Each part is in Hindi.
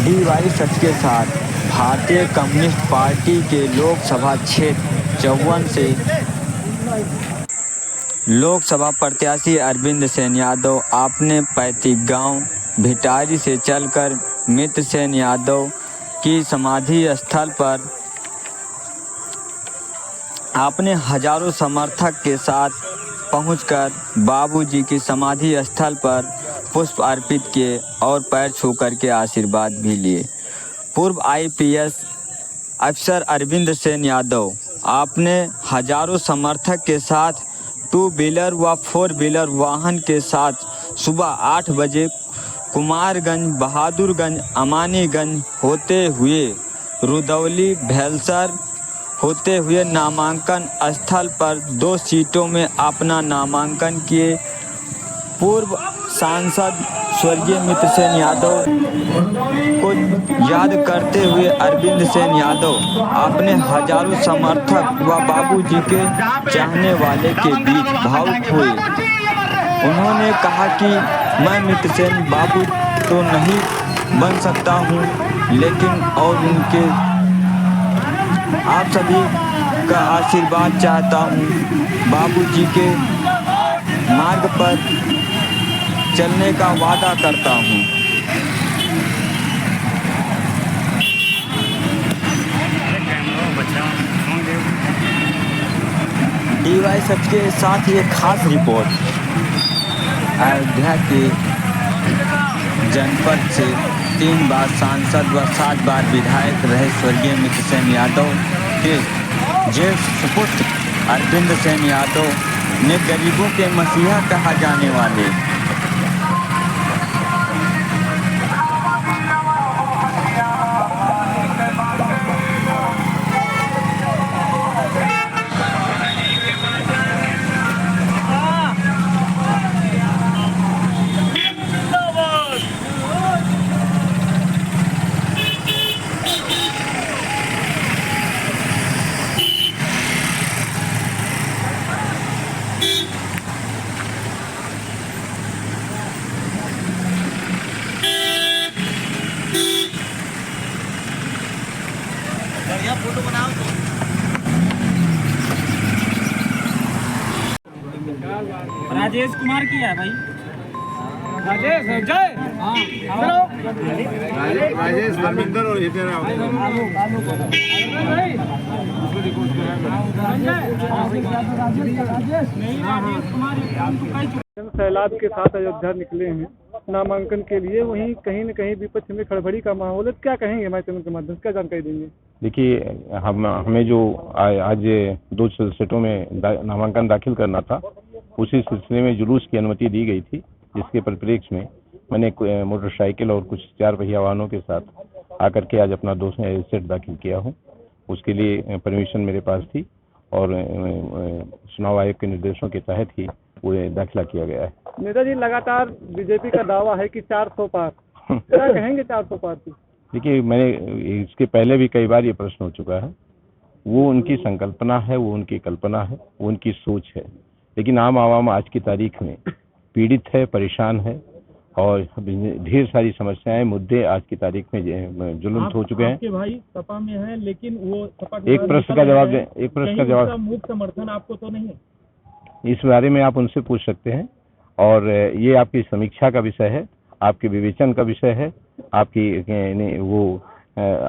DY सच के साथ भारतीय कम्युनिस्ट पार्टी के लोकसभा क्षेत्र 54 से लोकसभा प्रत्याशी अरविंद सेन यादव अपने पैतृक गांव भिटारी से चलकर मित्र सेन यादव की समाधि स्थल पर अपने हजारों समर्थक के साथ पहुंचकर बाबूजी की समाधि स्थल पर पुष्प अर्पित किए और पैर छूकर के आशीर्वाद भी लिए। पूर्व IPS अफसर अरविंद सेन यादव अपने हजारों समर्थक के साथ 2 व्हीलर व 4 व्हीलर वाहन के साथ सुबह 8 बजे कुमारगंज, बहादुरगंज, अमानीगंज होते हुए रुदौली, भेलसर होते हुए नामांकन स्थल पर 2 सीटों में अपना नामांकन किए। पूर्व सांसद स्वर्गीय मित्र सेन यादव को याद करते हुए अरविंद सेन यादव अपने हजारों समर्थक व बाबूजी के चाहने वाले के बीच भावुक हुए। उन्होंने कहा कि मैं मित्र सेन बाबू तो नहीं बन सकता हूं, लेकिन और उनके आप सभी का आशीर्वाद चाहता हूं। बाबूजी के मार्ग पर चलने का वादा करता हूं। DY सच के साथ ये खास रिपोर्ट अयोध्या के जनपद से 3 बार सांसद व 7 बार विधायक रहे स्वर्गीय मित्र सेन यादव के ज्येष्ठ सुपुत्र अरविंद सेन यादव ने गरीबों के मसीहा कहा जाने वाले फोटो बनाओ। राजेश कुमार की है भाई। राजेश जय। हाँ राजेश धर्मेंद्र और सैलाब के साथ अयोध्या निकले हैं नामांकन के लिए, वहीं कहीं न कहीं विपक्ष में खड़बड़ी का माहौल है। क्या कहेंगे हमारे चैनल के माध्यम से, क्या जानकारी देंगे? देखिए, हमें जो आज 2 सेटों में नामांकन दाखिल करना था, उसी सिलसिले में जुलूस की अनुमति दी गई थी, जिसके परिप्रेक्ष्य में मैंने मोटरसाइकिल और कुछ 4 पहिया वाहनों के साथ आकर के आज अपना 2 सेट दाखिल किया हूँ। उसके लिए परमिशन मेरे पास थी और चुनाव आयोग के निर्देशों के तहत ही वो दाखिला किया गया है। नेताजी, लगातार बीजेपी का दावा है कि 400 पार, क्या कहेंगे 400 पार की? देखिए, मैंने इसके पहले भी कई बार ये प्रश्न हो चुका है। वो उनकी संकल्पना है, वो उनकी कल्पना है, वो उनकी सोच है, लेकिन आम आवाम आज की तारीख में पीड़ित है, परेशान है और ढेर सारी समस्याएं, मुद्दे आज की तारीख में ज्वलंत हो चुके हैं। आपके भाई सपा में हैं, लेकिन वो सपा एक प्रश्न का जवाब मुक्त समर्थन आपको तो नहीं है? इस बारे में आप उनसे पूछ सकते हैं और ये आपकी समीक्षा का विषय है, आपके विवेचन का विषय है,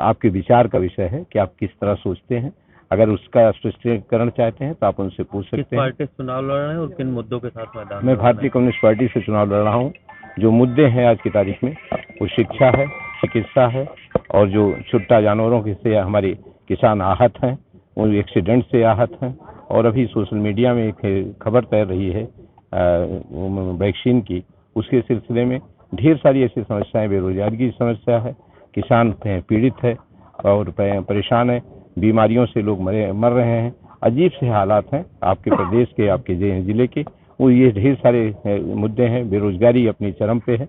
आपके विचार का विषय है कि आप किस तरह सोचते हैं। अगर उसका स्पष्टीकरण चाहते हैं तो आप उनसे पूछ सकते हैं। किस पार्टी से चुनाव लड़ रहे हैं और किन मुद्दों के साथ मैदान? मैं भारतीय कम्युनिस्ट पार्टी से चुनाव लड़ रहा हूँ। जो मुद्दे हैं आज की तारीख में, वो शिक्षा है, चिकित्सा है और जो छुट्टा जानवरों से हमारे किसान आहत हैं, वो एक्सीडेंट से आहत हैं। और अभी सोशल मीडिया में एक खबर तैर रही है वैक्सीन की, उसके सिलसिले में ढेर सारी ऐसी समस्याएं, बेरोजगारी की समस्या है, किसान पीड़ित है और परेशान है, बीमारियों से लोग मर रहे हैं, अजीब से हालात हैं आपके प्रदेश के, आपके जिले के। वो ये ढेर सारे मुद्दे हैं। बेरोजगारी अपनी चरम पे है,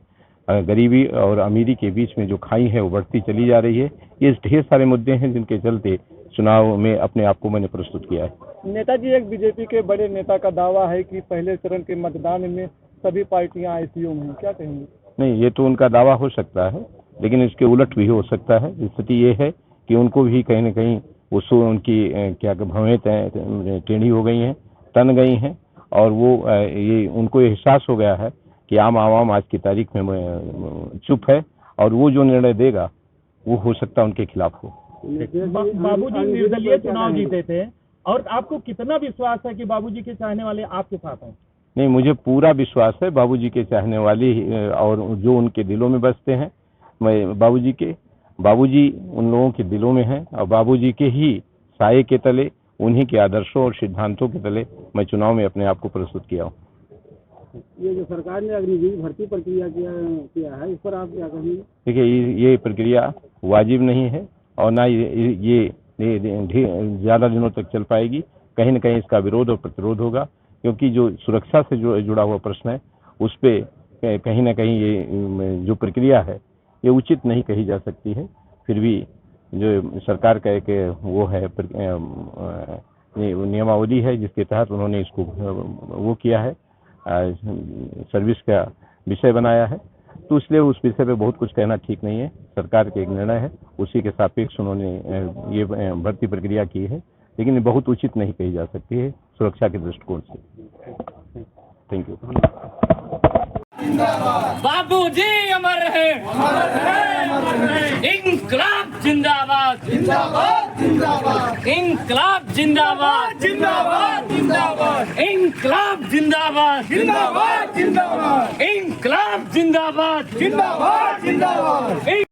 गरीबी और अमीरी के बीच में जो खाई है वो बढ़ती चली जा रही है। ये ढेर सारे मुद्दे हैं जिनके चलते चुनाव में अपने आप को मैंने प्रस्तुत किया है। नेताजी, एक बीजेपी के बड़े नेता का दावा है कि पहले चरण के मतदान में सभी पार्टियां ICU में हैं, क्या कहेंगे? नहीं, ये तो उनका दावा हो सकता है, लेकिन इसके उलट भी हो सकता है। स्थिति ये है कि उनको भी कहीं न कहीं उनकी क्या भवें टेढ़ी हो गई हैं, तन गई हैं, और वो ये उनको एहसास हो गया है कि आम आवाम आज की तारीख में चुप है, और वो जो निर्णय देगा वो हो सकता है उनके खिलाफ हो। बाबूजी निर्दलीय चुनाव जीते थे, और आपको कितना विश्वास है कि बाबूजी के चाहने वाले आपके साथ हैं? नहीं, मुझे पूरा विश्वास है बाबूजी के चाहने वाले और जो उनके दिलों में बसते हैं, मैं बाबूजी उन लोगों के दिलों में हैं, और बाबूजी के ही साये के तले, उन्हीं के आदर्शों और सिद्धांतों के तले मैं चुनाव में अपने आप को प्रस्तुत किया हूँ। ये जो सरकार ने अग्निवीर भर्ती प्रक्रिया किया है, इस पर आप क्या कहेंगे? देखिए, ये प्रक्रिया वाजिब नहीं है, और ना ये ज़्यादा दिनों तक चल पाएगी। कहीं न कहीं इसका विरोध और प्रतिरोध होगा, क्योंकि जो सुरक्षा से जुड़ा हुआ प्रश्न है, उस पर कहीं न कहीं ये जो प्रक्रिया है ये उचित नहीं कही जा सकती है। फिर भी जो सरकार का एक वो है नियमावली है, जिसके तहत उन्होंने इसको वो किया है, सर्विस का विषय बनाया है, तो इसलिए उस विषय पे बहुत कुछ कहना ठीक नहीं है। सरकार का एक निर्णय है, उसी के सापेक्ष उन्होंने ये भर्ती प्रक्रिया की है, लेकिन ये बहुत उचित नहीं कही जा सकती है सुरक्षा के दृष्टिकोण से। Thank you. बाबूजी अमर रहे, इंकलाब जिंदाबाद, इंकलाब जिंदाबाद, इंकलाब जिंदाबाद, इंकलाब जिंदाबाद।